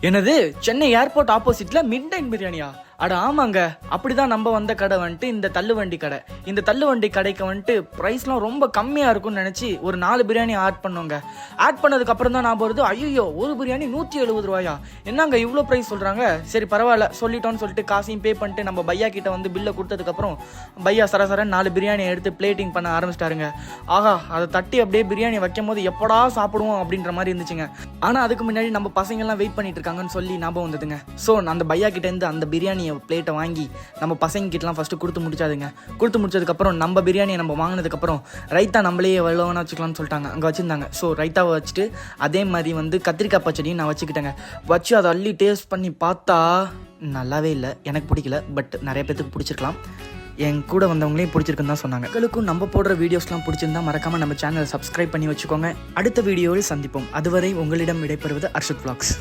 என்னது சென்னை ஏர்போர்ட் ஆப்போசிட்ல mid night பிரியாணியா? அட ஆமாங்க, அப்படிதான் நம்ம வந்த கடை வந்துட்டு இந்த தள்ளுவண்டி கடை. இந்த தள்ளுவண்டி கடைக்கு வந்துட்டு ப்ரைஸ்லாம் ரொம்ப கம்மியாக இருக்கும்னு நினச்சி ஒரு 4 பிரியாணி ஆட் பண்ணோங்க. ஆட் பண்ணதுக்கு அப்புறம் தான் நான் போகிறது, ஐயோ ஒரு பிரியாணி 170 ரூபாயா, என்னங்க இவ்வளோ ப்ரைஸ் சொல்கிறாங்க. சரி பரவாயில்ல சொல்லிட்டோன்னு சொல்லிட்டு காசையும் பே பண்ணிட்டு நம்ம பையா கிட்ட வந்து பில்லை கொடுத்ததுக்கப்புறம் பையா சரசரன் 4 பிரியாணி எடுத்து பிளேட்டிங் பண்ண ஆரம்பிச்சிட்டாருங்க. ஆஹா, அதை தட்டி அப்படியே பிரியாணி வைக்கும் போது எப்படா சாப்பிடுவோம் அப்படின்ற மாதிரி இருந்துச்சுங்க. ஆனால் அதுக்கு முன்னாடி நம்ம பசங்கள்லாம் வெயிட் பண்ணிட்டு இருக்காங்கன்னு சொல்லி ஞாபகம் வந்ததுங்க. ஸோ அந்த பையா கிட்டேருந்து அந்த பிரியாணி பிளேட்டை வாங்கி நம்ம பசங்க கிட்டலாம் ஃபஸ்ட்டு கொடுத்து முடிச்சாதுங்க. கொடுத்து முடிச்சதுக்கப்புறம் நம்ம பிரியாணியை நம்ம வாங்கினதுக்கப்புறம் ரைத்தா நம்மளே எவ்வளோ வேணா வச்சுக்கலாம்னு சொல்லிட்டாங்க, அங்கே வச்சுருந்தாங்க. ஸோ ரைத்தாவை வச்சுட்டு அதே மாதிரி வந்து கத்திரிக்காய் பச்சடியும் நான் வச்சுக்கிட்டேங்க. வச்சு அதை அள்ளி டேஸ்ட் பண்ணி பார்த்தா நல்லாவே இல்லை, எனக்கு பிடிக்கல. பட் நிறைய பேத்துக்கு பிடிச்சிருக்கலாம், என் கூட வந்தவங்களையும் பிடிச்சிருக்குன்னு தான் சொன்னாங்க. உங்களுக்கும் நம்ம போடுற வீடியோஸ்லாம் பிடிச்சிருந்தா மறக்காமல் நம்ம சேனலை சப்ஸ்கிரைப் பண்ணி வச்சுக்கோங்க. அடுத்த வீடியோவில் சந்திப்போம். அதுவரை உங்களிடம் விடைபெறுவது அர்ஷத் வ்ளாக்ஸ்.